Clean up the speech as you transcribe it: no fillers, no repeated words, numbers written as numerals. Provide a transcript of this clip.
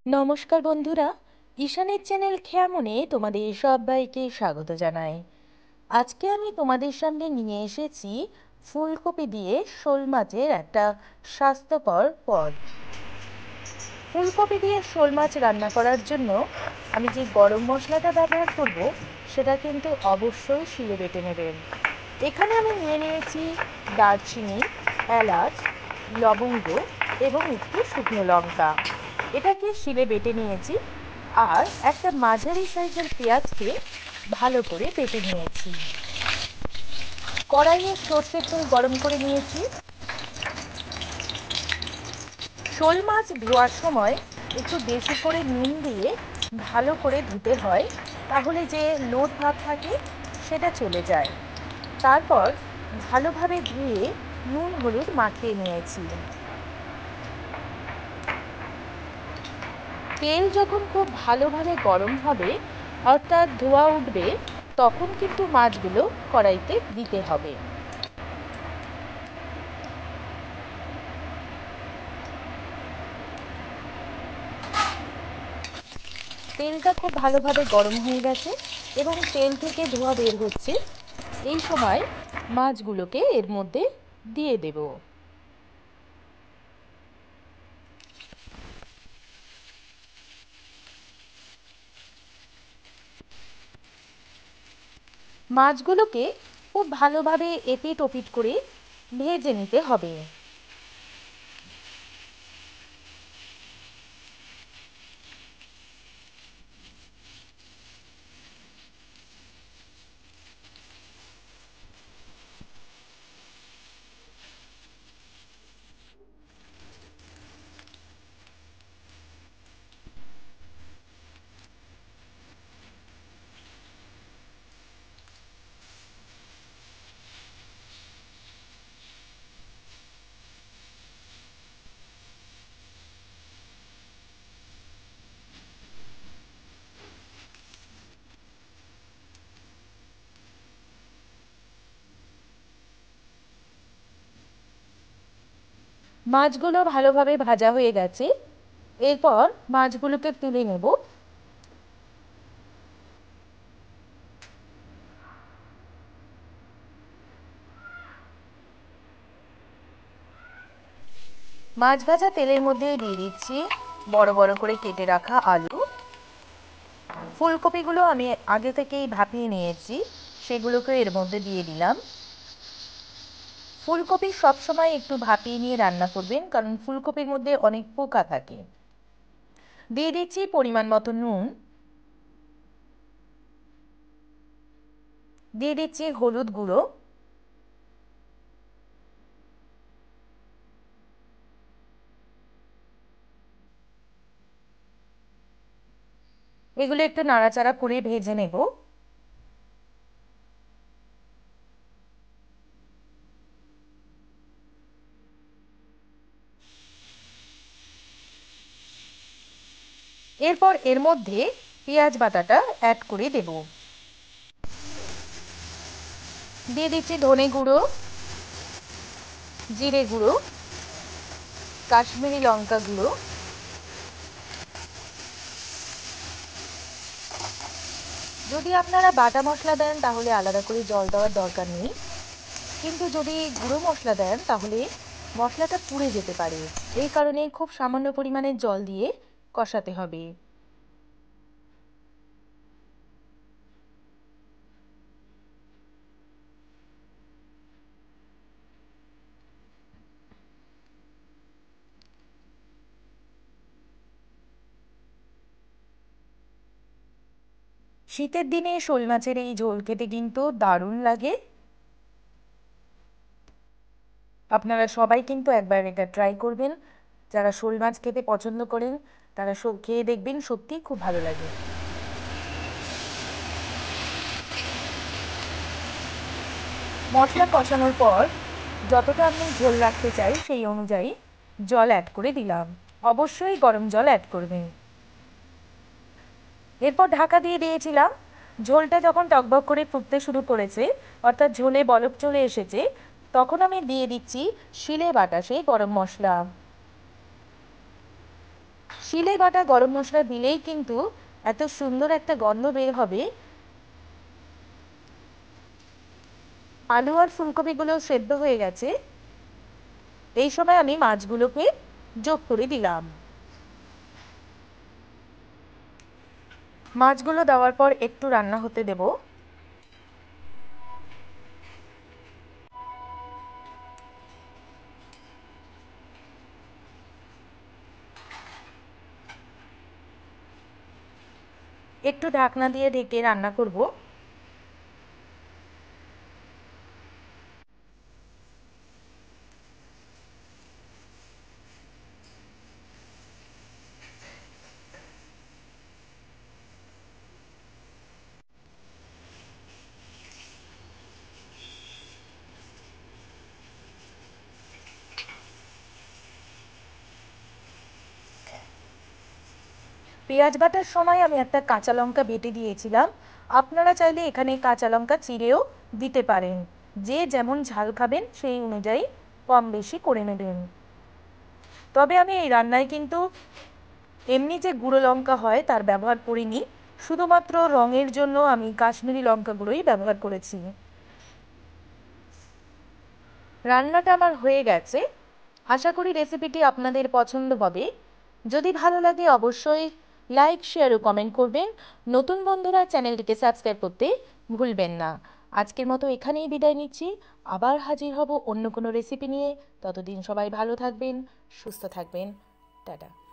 নমস্কার বন্ধুরা, ঈশানের চ্যানেল খেয়ামনে তোমাদের সবাইকে স্বাগত জানাই। আজকে আমি তোমাদের সামনে নিয়ে এসেছি ফুলকপি দিয়ে শোল মাছের একটা স্বাস্থ্যকর পদ। ফুলকপি দিয়ে শোল মাছ রান্না করার জন্য আমি যে গরম মশলাটা ব্যবহার করব সেটা কিন্তু অবশ্যই শিলে বেটে নেবেন। এখানে আমি নিয়ে নিয়েছি দারচিনি, এলাচ, লবঙ্গ এবং একটু শুকনো লঙ্কা। এটাকে শিলে বেটে নিয়েছি। আর একটা মাঝারি সাইজের পেঁয়াজকে ভালো করে বেটে নিয়েছি। কড়াইয়ে সর্ষের তেল গরম করে নিয়েছি। শোল মাছ ধোয়ার সময় একটু বেশি করে নুন দিয়ে ভালো করে ধুতে হয়, তাহলে যে লোদ ভাব থাকে সেটা চলে যায়। তারপর ভালোভাবে ধুয়ে নুন হলুদ মাখিয়ে নিয়েছি। তেল যখন খুব ভালোভাবে গরম হবে, অর্থাৎ ধোঁয়া উঠবে, তখন কিন্তু মাছগুলো কড়াইতে দিতে হবে। তেলটা খুব ভালোভাবে গরম হয়ে গেছে এবং তেল থেকে ধোঁয়া বের হচ্ছে। এই সময় মাছগুলোকে এর মধ্যে দিয়ে দেব। মাছগুলোকে খুব ভালোভাবে এপিট ওপিট করে ভেজে নিতে হবে। মাছগুলো ভালোভাবে ভাজা হয়ে গেছে। এরপর মাছগুলোকে তুলে নেব। মাছ ভাজা তেলের মধ্যে দিয়ে দিচ্ছি বড় বড় করে কেটে রাখা আলু। ফুলকপিগুলো আমি আগে থেকেই ভাপিয়ে নিয়েছি, সেগুলোকে এর মধ্যে দিয়ে দিলাম। ফুলকপি সবসময় একটু ভাপিয়ে নিয়ে রান্না করবেন, কারণ ফুলকপির মধ্যে অনেক পোকা থাকে। দিয়ে দিচ্ছি পরিমাণ মতো নুন, দিয়ে দিচ্ছি হলুদ গুঁড়ো, এগুলো একটু নাড়াচাড়া করে ভেজে নেব। এরপর এর মধ্যে পেঁয়াজ বাটাটা অ্যাড করে দেব। দিয়ে দিচ্ছি ধনে গুঁড়ো, জিরে গুঁড়ো, কাশ্মীরি লঙ্কা গুঁড়ো, যদি আপনারা বাটা মশলা দেন তাহলে আলাদা করে জল দেওয়ার দরকার নেই, কিন্তু যদি গুঁড়ো মশলা দেন তাহলে মশলাটা পুড়ে যেতে পারে। এই কারণে খুব সামান্য পরিমাণে জল দিয়ে কষাতে হবে। শীতের দিনে শোল মাছের এই ঝোল খেতে কিন্তু দারুণ লাগে। আপনারা সবাই কিন্তু একবার এটা ট্রাই করবেন। যারা শোল মাছ খেতে পছন্দ করেন তারা খেয়ে দেখবেন, সত্যিই খুব ভালো লাগে। মশলা কষানোর পর যতটা আমি ঝোল রাখতে চাই সেই অনুযায়ী জল অ্যাড করে দিলাম। অবশ্যই গরম জল অ্যাড করবেন। এরপর ঢাকা দিয়ে দিয়েছিলাম। ঝোলটা যখন টকবক করে ফুটতে শুরু করেছে, অর্থাৎ ঝোলে বলক চলে এসেছে, তখন আমি দিয়ে দিচ্ছি শিলে বাটা সেই গরম মশলা। শিলে বাটা গরম মশলা দিলেই কিন্তু এত সুন্দর একটা গন্ধ বের হবে। আলু আর ফুলকপিগুলো সেদ্ধ হয়ে গেছে। এই সময় আমি মাছগুলোকে যোগ করে দিলাম। মাছগুলো দেওয়ার পর একটু রান্না হতে দেব। একটু ঢাকনা দিয়ে ঢেকে রান্না করব। পেঁয়াজ বাটার সময় আমি একটা কাঁচা লঙ্কা বেটে দিয়েছিলাম। আপনারা চাইলে এখানে কাঁচা লঙ্কা চিড়েও দিতে পারেন। যে যেমন ঝাল খাবেন সেই অনুযায়ী কম বেশি করে নেবেন। তবে আমি এই রান্নায় কিন্তু এমনি যে গুঁড়ো লঙ্কা হয় তার ব্যবহার করিনি, শুধুমাত্র রঙের জন্য আমি কাশ্মীরি লঙ্কা গুঁড়োই ব্যবহার করেছি। রান্নাটা আমার হয়ে গেছে। আশা করি রেসিপিটি আপনাদের পছন্দ হবে। যদি ভালো লাগে অবশ্যই লাইক, শেয়ার ও কমেন্ট করবেন। নতুন বন্ধুরা চ্যানেলটিকে সাবস্ক্রাইব করতে ভুলবেন না। আজকের মতো এখানেই বিদায় নিচ্ছি। আবার হাজির হব অন্য কোনো রেসিপি নিয়ে। ততদিন সবাই ভালো থাকবেন, সুস্থ থাকবেন। টাটা।